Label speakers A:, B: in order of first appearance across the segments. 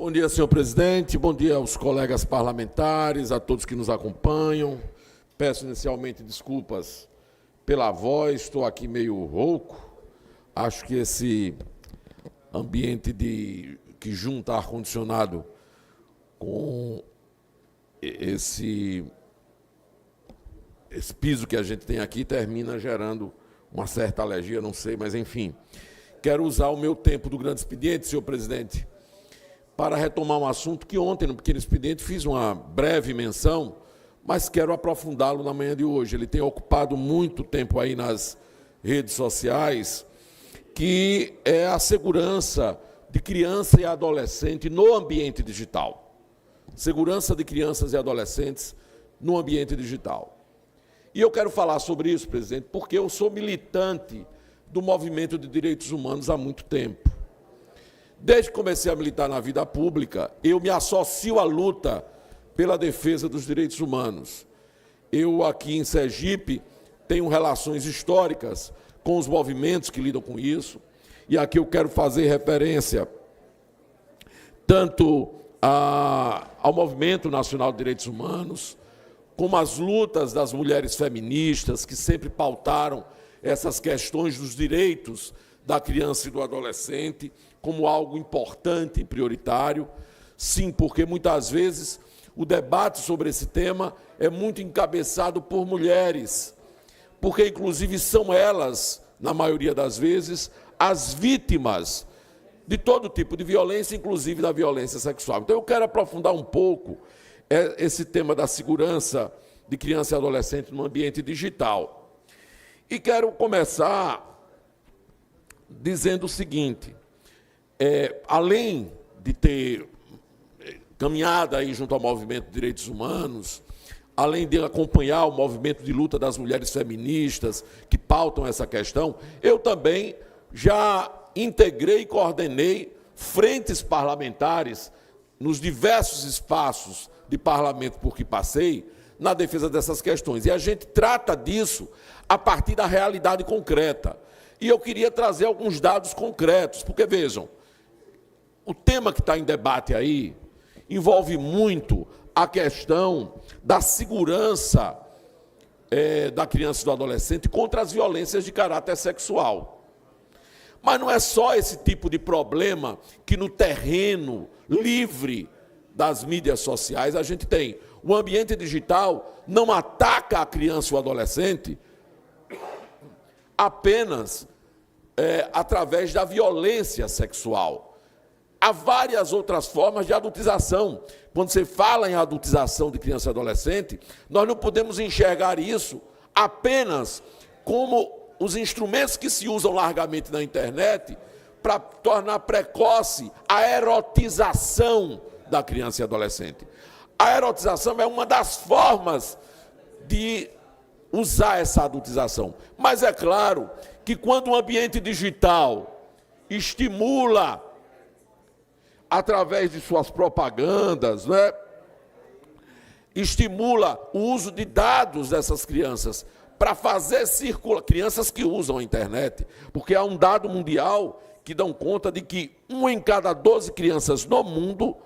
A: Bom dia, senhor presidente. Bom dia aos colegas parlamentares, a todos que nos acompanham. Peço inicialmente desculpas pela voz, estou aqui meio rouco. Acho que esse ambiente que junta ar-condicionado com esse piso que a gente tem aqui termina gerando uma certa alergia, não sei, mas enfim. Quero usar o meu tempo do grande expediente, senhor presidente, para retomar um assunto que ontem, no pequeno expediente, fiz uma breve menção, mas quero aprofundá-lo na manhã de hoje. Ele tem ocupado muito tempo aí nas redes sociais, que é a segurança de criança e adolescente no ambiente digital. Segurança de crianças e adolescentes no ambiente digital. E eu quero falar sobre isso, presidente, porque eu sou militante do movimento de direitos humanos há muito tempo. Desde que comecei a militar na vida pública, eu me associo à luta pela defesa dos direitos humanos. Eu, aqui em Sergipe, tenho relações históricas com os movimentos que lidam com isso, e aqui eu quero fazer referência tanto ao Movimento Nacional de Direitos Humanos, como as lutas das mulheres feministas, que sempre pautaram essas questões dos direitos da criança e do adolescente como algo importante e prioritário. Sim, porque muitas vezes o debate sobre esse tema é muito encabeçado por mulheres, porque inclusive são elas, na maioria das vezes, as vítimas de todo tipo de violência, inclusive da violência sexual. Então eu quero aprofundar um pouco esse tema da segurança de criança e adolescente no ambiente digital. E quero começar dizendo o seguinte, além de ter caminhado aí junto ao movimento de direitos humanos, além de acompanhar o movimento de luta das mulheres feministas que pautam essa questão, eu também já integrei e coordenei frentes parlamentares nos diversos espaços de parlamento por que passei, na defesa dessas questões. E a gente trata disso a partir da realidade concreta. E eu queria trazer alguns dados concretos, porque, vejam, o tema que está em debate aí envolve muito a questão da segurança da criança e do adolescente contra as violências de caráter sexual. Mas não é só esse tipo de problema que no terreno livre das mídias sociais a gente tem. O ambiente digital não ataca a criança ou o adolescente apenas através da violência sexual. Há várias outras formas de adultização. Quando você fala em adultização de criança e adolescente, nós não podemos enxergar isso apenas como os instrumentos que se usam largamente na internet para tornar precoce a erotização da criança e adolescente. A erotização é uma das formas de usar essa adultização. Mas é claro que quando o ambiente digital estimula, através de suas propagandas, estimula o uso de dados dessas crianças para fazer circular, crianças que usam a internet, porque há um dado mundial que dão conta de que 1 em cada 12 crianças no mundo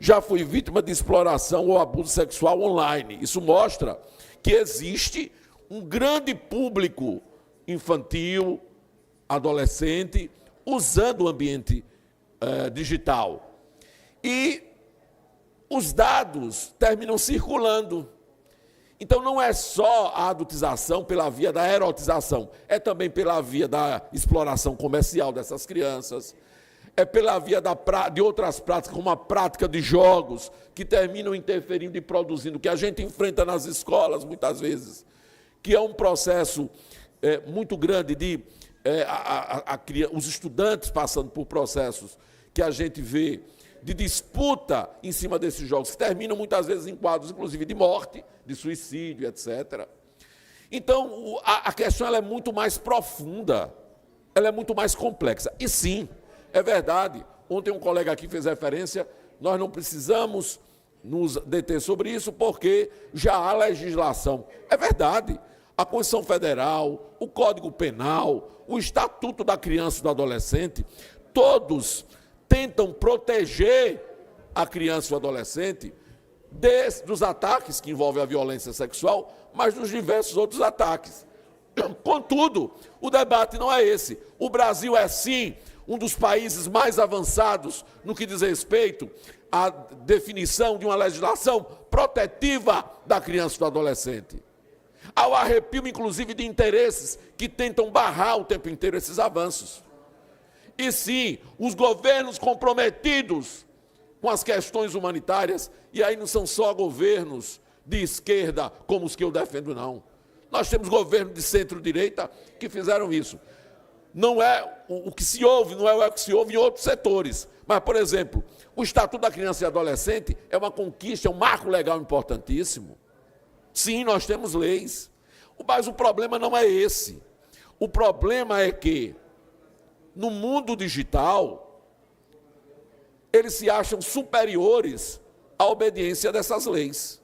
A: já foi vítima de exploração ou abuso sexual online. Isso mostra que existe um grande público infantil, adolescente, usando o ambiente digital. E os dados terminam circulando. Então, não é só a adultização pela via da erotização, é também pela via da exploração comercial dessas crianças, é pela via de outras práticas, como a prática de jogos, que terminam interferindo e produzindo, que a gente enfrenta nas escolas, muitas vezes, que é um processo muito grande de os estudantes passando por processos que a gente vê de disputa em cima desses jogos, que terminam muitas vezes em quadros, inclusive, de morte, de suicídio, etc. Então, a questão ela é muito mais profunda, ela é muito mais complexa. E sim, é verdade, ontem um colega aqui fez referência, nós não precisamos nos deter sobre isso, porque já há legislação. É verdade, a Constituição Federal, o Código Penal, o Estatuto da Criança e do Adolescente, todos tentam proteger a criança e o adolescente dos ataques que envolvem a violência sexual, mas dos diversos outros ataques. Contudo, o debate não é esse. O Brasil é, sim, um dos países mais avançados no que diz respeito à definição de uma legislação protetiva da criança e do adolescente. Ao arrepio, inclusive, de interesses que tentam barrar o tempo inteiro esses avanços. E sim, os governos comprometidos com as questões humanitárias, e aí não são só governos de esquerda como os que eu defendo, não. Nós temos governos de centro-direita que fizeram isso. Não é o que se ouve, não é o que se ouve em outros setores. Mas, por exemplo, o Estatuto da Criança e Adolescente é uma conquista, é um marco legal importantíssimo. Sim, nós temos leis. Mas o problema não é esse. O problema é que, no mundo digital, eles se acham superiores à obediência dessas leis.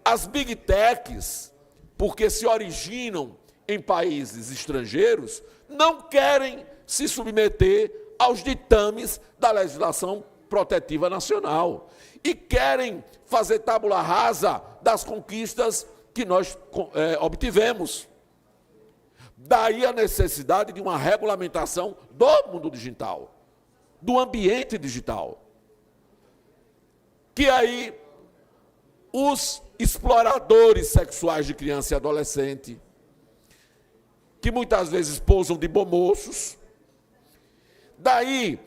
A: As Big Techs, porque se originam em países estrangeiros, não querem se submeter aos ditames da legislação protetiva nacional e querem fazer tábula rasa das conquistas que nós obtivemos. Daí a necessidade de uma regulamentação do mundo digital, do ambiente digital. Que aí os exploradores sexuais de criança e adolescente, que muitas vezes pousam de bomoços, daí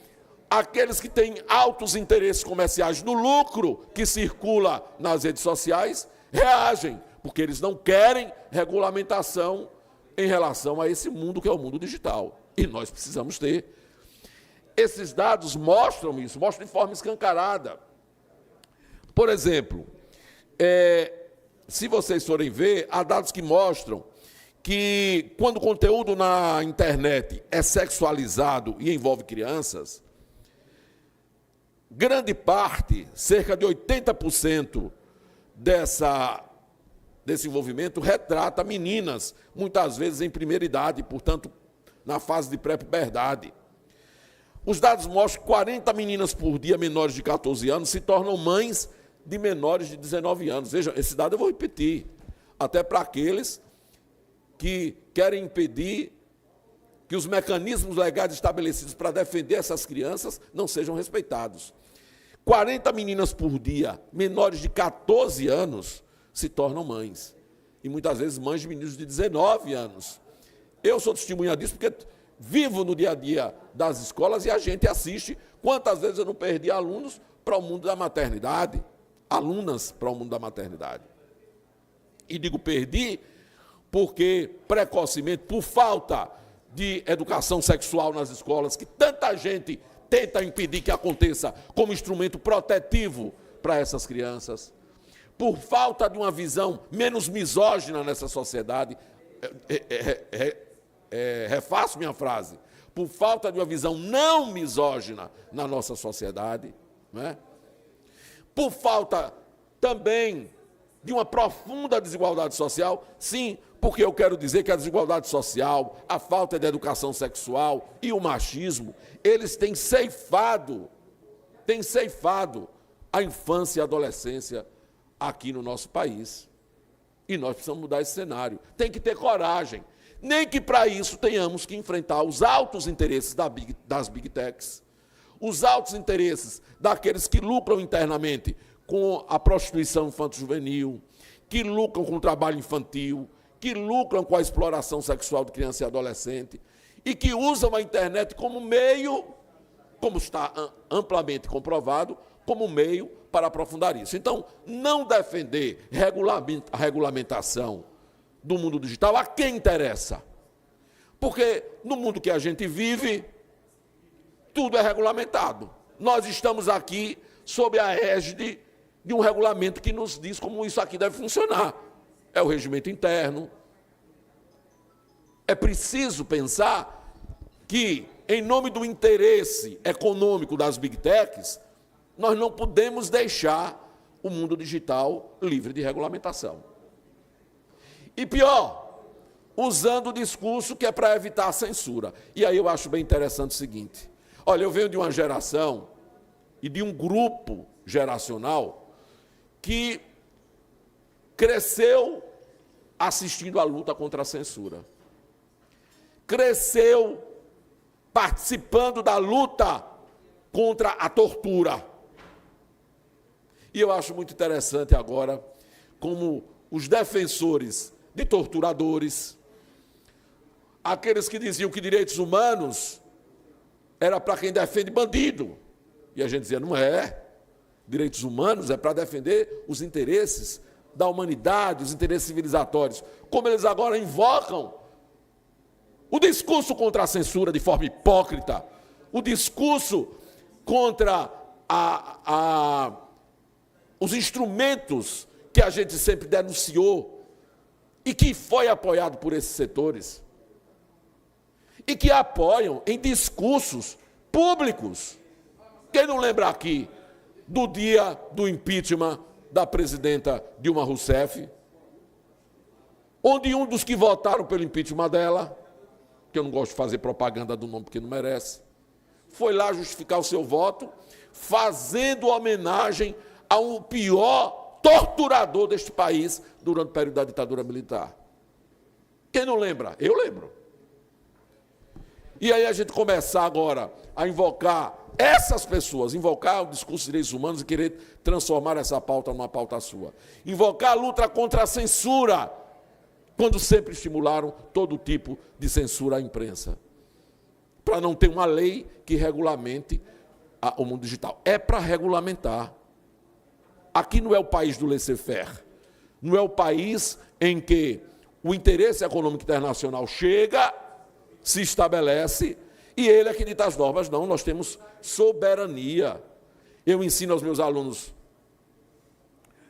A: aqueles que têm altos interesses comerciais no lucro que circula nas redes sociais, reagem, porque eles não querem regulamentação em relação a esse mundo que é o mundo digital. E nós precisamos ter. Esses dados mostram isso, mostram de forma escancarada. Por exemplo, se vocês forem ver, há dados que mostram que quando o conteúdo na internet é sexualizado e envolve crianças, grande parte, cerca de 80% desse envolvimento retrata meninas, muitas vezes em primeira idade, portanto, na fase de pré-puberdade. Os dados mostram que 40 meninas por dia menores de 14 anos se tornam mães de menores de 19 anos. Vejam, esse dado eu vou repetir, até para aqueles que querem impedir que os mecanismos legais estabelecidos para defender essas crianças não sejam respeitados. 40 meninas por dia, menores de 14 anos, se tornam mães. E muitas vezes mães de meninos de 19 anos. Eu sou testemunha disso porque vivo no dia a dia das escolas e a gente assiste. Quantas vezes eu não perdi alunos para o mundo da maternidade? Alunas para o mundo da maternidade. E digo perdi porque, precocemente, por falta de educação sexual nas escolas, que tanta gente tenta impedir que aconteça como instrumento protetivo para essas crianças, por falta de uma visão menos misógina nessa sociedade, refaço minha frase, por falta de uma visão não misógina na nossa sociedade, né? Por falta também de uma profunda desigualdade social, sim, porque eu quero dizer que a desigualdade social, a falta de educação sexual e o machismo, eles têm ceifado a infância e a adolescência aqui no nosso país. E nós precisamos mudar esse cenário. Tem que ter coragem. Nem que para isso tenhamos que enfrentar os altos interesses das Big Techs, os altos interesses daqueles que lucram internamente com a prostituição infanto-juvenil, que lucram com o trabalho infantil, que lucram com a exploração sexual de criança e adolescente, e que usam a internet como meio, como está amplamente comprovado, como meio para aprofundar isso. Então, não defender a regulamentação do mundo digital a quem interessa. Porque no mundo que a gente vive, tudo é regulamentado. Nós estamos aqui sob a égide de um regulamento que nos diz como isso aqui deve funcionar. É o regimento interno. É preciso pensar que, em nome do interesse econômico das Big Techs, nós não podemos deixar o mundo digital livre de regulamentação. E pior, usando o discurso que é para evitar a censura. E aí eu acho bem interessante o seguinte. Olha, eu venho de uma geração e de um grupo geracional que cresceu assistindo à luta contra a censura. Cresceu participando da luta contra a tortura. E eu acho muito interessante agora como os defensores de torturadores, aqueles que diziam que direitos humanos era para quem defende bandido. E a gente dizia, não é. Direitos humanos é para defender os interesses da humanidade, os interesses civilizatórios. Como eles agora invocam o discurso contra a censura de forma hipócrita, o discurso contra os instrumentos que a gente sempre denunciou e que foi apoiado por esses setores e que apoiam em discursos públicos. Quem não lembra aqui do dia do impeachment da presidenta Dilma Rousseff, onde um dos que votaram pelo impeachment dela, que eu não gosto de fazer propaganda do nome porque não merece, foi lá justificar o seu voto, fazendo homenagem ao pior torturador deste país durante o período da ditadura militar. Quem não lembra? Eu lembro. E aí a gente começar agora a invocar essas pessoas, invocar o discurso de direitos humanos e querer transformar essa pauta numa pauta sua. Invocar a luta contra a censura, quando sempre estimularam todo tipo de censura à imprensa. Para não ter uma lei que regulamente o mundo digital. É para regulamentar. Aqui não é o país do laissez-faire. Não é o país em que o interesse econômico internacional chega, se estabelece, e ele é que dita as normas. Não, nós temos soberania. Eu ensino aos meus alunos,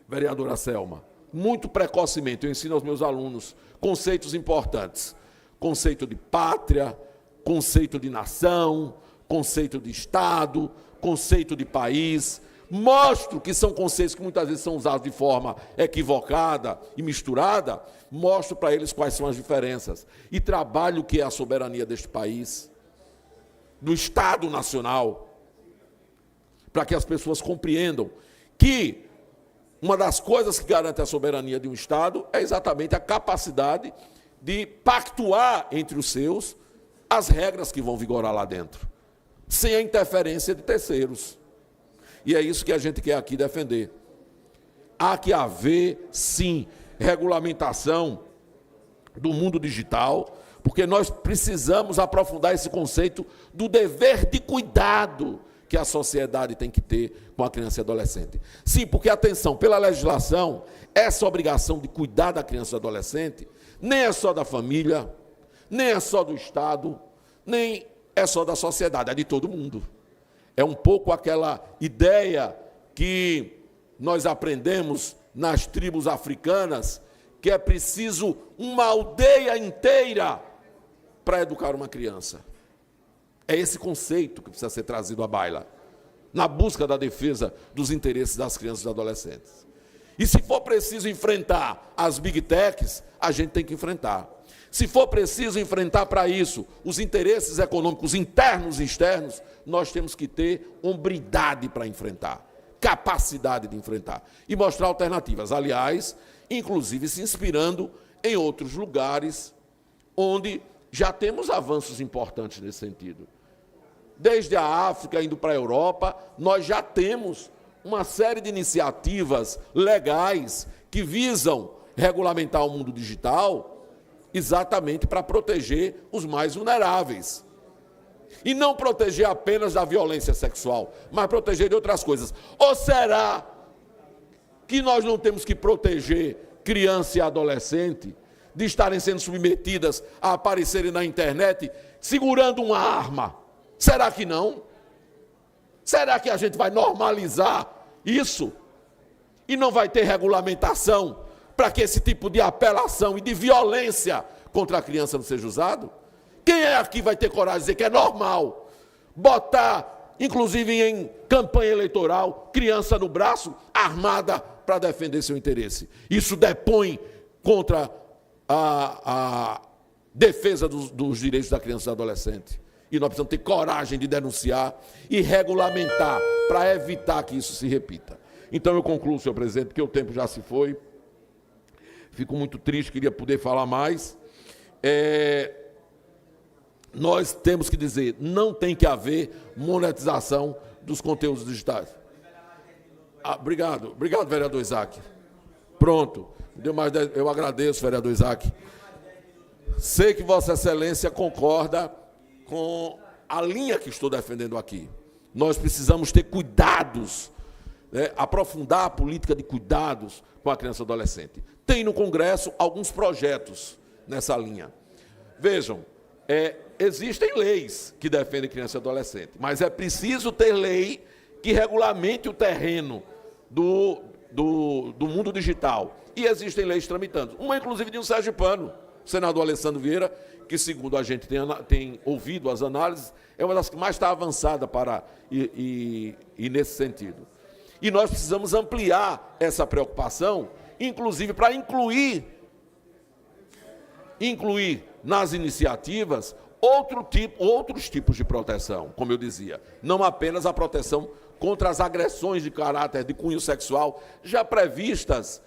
A: vereadora Selma, muito precocemente, eu ensino aos meus alunos conceitos importantes. Conceito de pátria, conceito de nação, conceito de Estado, conceito de país. Mostro que são conceitos que muitas vezes são usados de forma equivocada e misturada, mostro para eles quais são as diferenças. E trabalho o que é a soberania deste país, do Estado Nacional, para que as pessoas compreendam que uma das coisas que garante a soberania de um Estado é exatamente a capacidade de pactuar entre os seus as regras que vão vigorar lá dentro, sem a interferência de terceiros. E é isso que a gente quer aqui defender. Há que haver, sim, regulamentação do mundo digital, porque nós precisamos aprofundar esse conceito do dever de cuidado que a sociedade tem que ter com a criança e adolescente. Sim, porque, atenção, pela legislação, essa obrigação de cuidar da criança e do adolescente nem é só da família, nem é só do Estado, nem é só da sociedade, é de todo mundo. É um pouco aquela ideia que nós aprendemos nas tribos africanas, que é preciso uma aldeia inteira para educar uma criança. É esse conceito que precisa ser trazido à baila, na busca da defesa dos interesses das crianças e adolescentes. E se for preciso enfrentar as Big Techs, a gente tem que enfrentar. Se for preciso enfrentar para isso os interesses econômicos internos e externos, nós temos que ter hombridade para enfrentar, capacidade de enfrentar e mostrar alternativas. Aliás, inclusive se inspirando em outros lugares onde já temos avanços importantes nesse sentido. Desde a África, indo para a Europa, nós já temos uma série de iniciativas legais que visam regulamentar o mundo digital exatamente para proteger os mais vulneráveis. E não proteger apenas da violência sexual, mas proteger de outras coisas. Ou será que nós não temos que proteger criança e adolescente de estarem sendo submetidas a aparecerem na internet segurando uma arma? Será que não? Será que a gente vai normalizar isso? E não vai ter regulamentação para que esse tipo de apelação e de violência contra a criança não seja usado? Quem é aqui vai ter coragem de dizer que é normal botar, inclusive em campanha eleitoral, criança no braço, armada para defender seu interesse? Isso depõe contra a defesa dos direitos da criança e do adolescente. E nós precisamos ter coragem de denunciar e regulamentar para evitar que isso se repita. Então eu concluo, senhor presidente, porque o tempo já se foi. Fico muito triste, queria poder falar mais. Nós temos que dizer, não tem que haver monetização dos conteúdos digitais. Obrigado, vereador Isaac. Pronto, deu mais 10, eu agradeço, vereador Isaac. Sei que Vossa Excelência concorda com a linha que estou defendendo aqui. Nós precisamos ter cuidados, né, aprofundar a política de cuidados com a criança e adolescente. Tem no Congresso alguns projetos nessa linha. Vejam, existem leis que defendem criança e adolescente, mas é preciso ter lei que regulamente o terreno do mundo digital. E existem leis tramitando. Uma, inclusive, de um sergipano, o senador Alessandro Vieira, que, segundo a gente tem ouvido as análises, é uma das que mais está avançada para ir nesse sentido. E nós precisamos ampliar essa preocupação, inclusive para incluir nas iniciativas outros tipos de proteção, como eu dizia, não apenas a proteção contra as agressões de caráter de cunho sexual, já previstas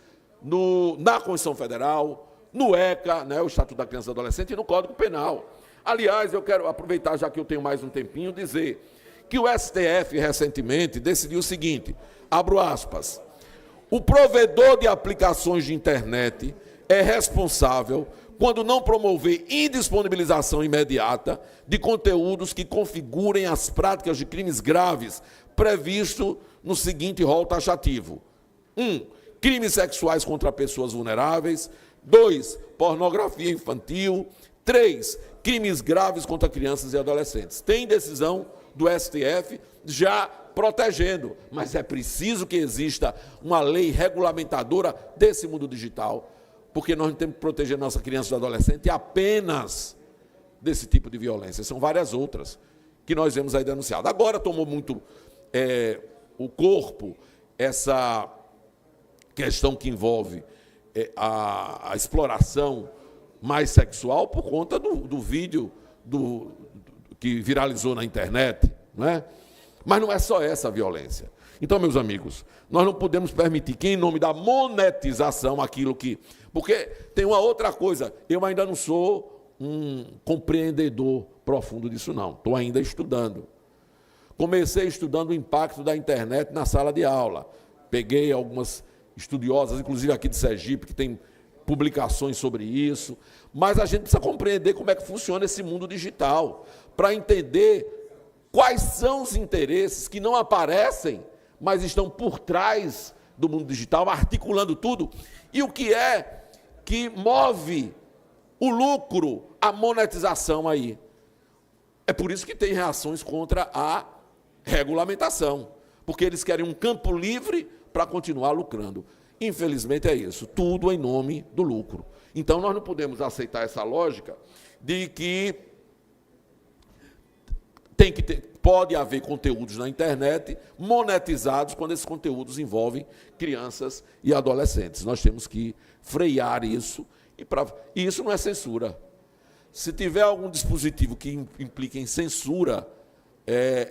A: na Constituição Federal, no ECA, né, o Estatuto da Criança e do Adolescente, e no Código Penal. Aliás, eu quero aproveitar, já que eu tenho mais um tempinho, dizer que o STF, recentemente, decidiu o seguinte, abro aspas, o provedor de aplicações de internet é responsável quando não promover indisponibilização imediata de conteúdos que configurem as práticas de crimes graves previsto no seguinte rol taxativo. 1. Crimes sexuais contra pessoas vulneráveis. 2. Pornografia infantil. 3. Crimes graves contra crianças e adolescentes. Tem decisão do STF já protegendo, mas é preciso que exista uma lei regulamentadora desse mundo digital, porque nós não temos que proteger nossa criança e adolescente apenas desse tipo de violência. São várias outras que nós vemos aí denunciadas. Agora tomou muito o corpo essa questão que envolve a exploração mais sexual por conta do vídeo que viralizou na internet, não é? Mas não é só essa a violência. Então, meus amigos, nós não podemos permitir que, em nome da monetização, aquilo que... Porque tem uma outra coisa, eu ainda não sou um compreendedor profundo disso, não. Estou ainda estudando. Comecei estudando o impacto da internet na sala de aula. Peguei algumas estudiosas, inclusive aqui de Sergipe, que tem publicações sobre isso. Mas a gente precisa compreender como é que funciona esse mundo digital, para entender quais são os interesses que não aparecem, mas estão por trás do mundo digital, articulando tudo, e o que é que move o lucro, a monetização aí. É por isso que tem reações contra a regulamentação, porque eles querem um campo livre para continuar lucrando. Infelizmente é isso, tudo em nome do lucro. Então nós não podemos aceitar essa lógica de que pode haver conteúdos na internet monetizados quando esses conteúdos envolvem crianças e adolescentes. Nós temos que frear isso, e isso não é censura. Se tiver algum dispositivo que implique em censura,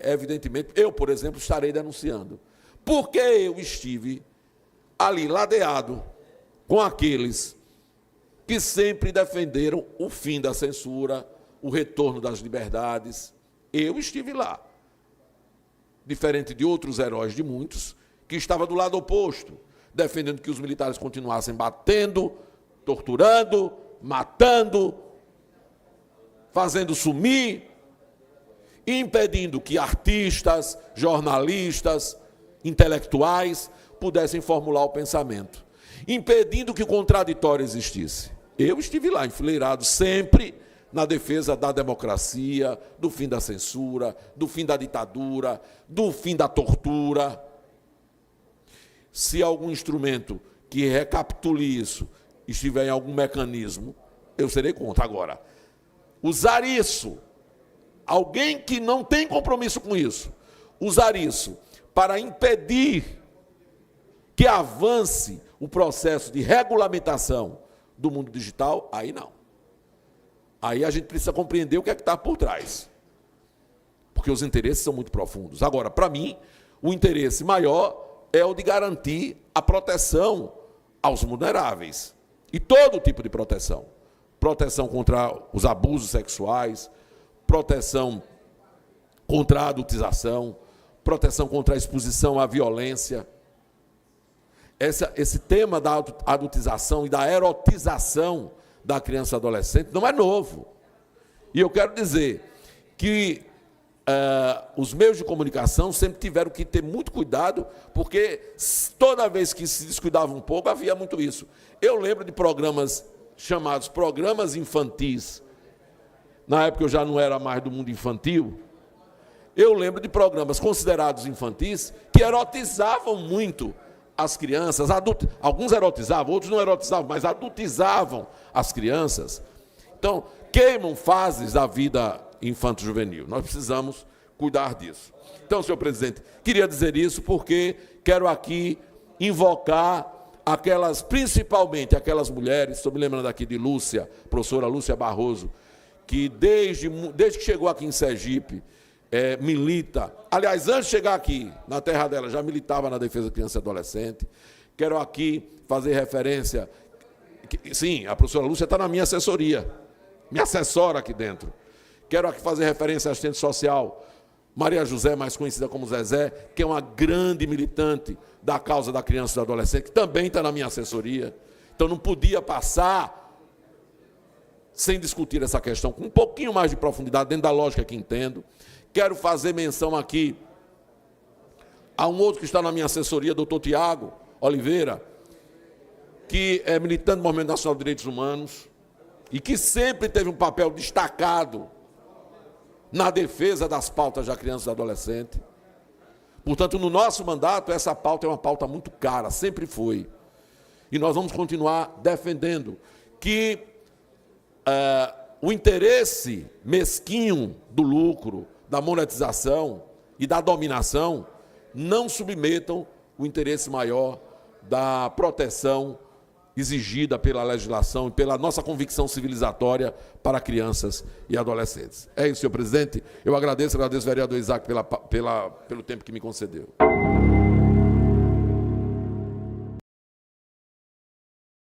A: evidentemente, eu, por exemplo, estarei denunciando. Porque eu estive ali ladeado com aqueles que sempre defenderam o fim da censura, o retorno das liberdades. Eu estive lá, diferente de outros heróis de muitos, que estavam do lado oposto, defendendo que os militares continuassem batendo, torturando, matando, fazendo sumir, impedindo que artistas, jornalistas, intelectuais pudessem formular o pensamento, impedindo que o contraditório existisse. Eu estive lá, enfileirado, sempre na defesa da democracia, do fim da censura, do fim da ditadura, do fim da tortura. Se algum instrumento que recapitule isso estiver em algum mecanismo, eu serei contra. Agora, usar isso, alguém que não tem compromisso com isso, usar isso para impedir que avance o processo de regulamentação do mundo digital, aí não. Aí a gente precisa compreender o que é que está por trás. porque os interesses são muito profundos. Agora, para mim, o interesse maior é o de garantir a proteção aos vulneráveis. E todo tipo de proteção. Proteção contra os abusos sexuais, proteção contra a adultização, proteção contra a exposição à violência. Esse tema da adultização e da erotização da criança e adolescente não é novo. E eu quero dizer que os meios de comunicação sempre tiveram que ter muito cuidado, porque toda vez que se descuidava um pouco, havia muito isso. Eu lembro de programas chamados programas infantis. Na época eu já não era mais do mundo infantil. Eu lembro de programas considerados infantis que erotizavam muito as crianças. Alguns erotizavam, outros não erotizavam, mas adultizavam as crianças. Então, queimam fases da vida infanto-juvenil. Nós precisamos cuidar disso. Então, senhor presidente, queria dizer isso porque quero aqui invocar principalmente aquelas mulheres, estou me lembrando aqui de Lúcia, professora Lúcia Barroso, que desde que chegou aqui em Sergipe, milita. Aliás, antes de chegar aqui, na terra dela, já militava na defesa da criança e adolescente. Quero aqui fazer referência. Sim, a professora Lúcia está na minha assessoria, me assessora aqui dentro. Quero aqui fazer referência à assistente social Maria José, mais conhecida como Zezé, que é uma grande militante da causa da criança e do adolescente, que também está na minha assessoria. Então não podia passar sem discutir essa questão com um pouquinho mais de profundidade, dentro da lógica que entendo. Quero fazer menção aqui a um outro que está na minha assessoria, doutor Tiago Oliveira, que é militante do Movimento Nacional de Direitos Humanos e que sempre teve um papel destacado na defesa das pautas da criança e do adolescente. Portanto, no nosso mandato, essa pauta é uma pauta muito cara, sempre foi. E nós vamos continuar defendendo que o interesse mesquinho do lucro, da monetização e da dominação não submetam o interesse maior da proteção exigida pela legislação e pela nossa convicção civilizatória para crianças e adolescentes. É isso, senhor presidente. Eu agradeço, vereador Isaac, pelo tempo que me concedeu.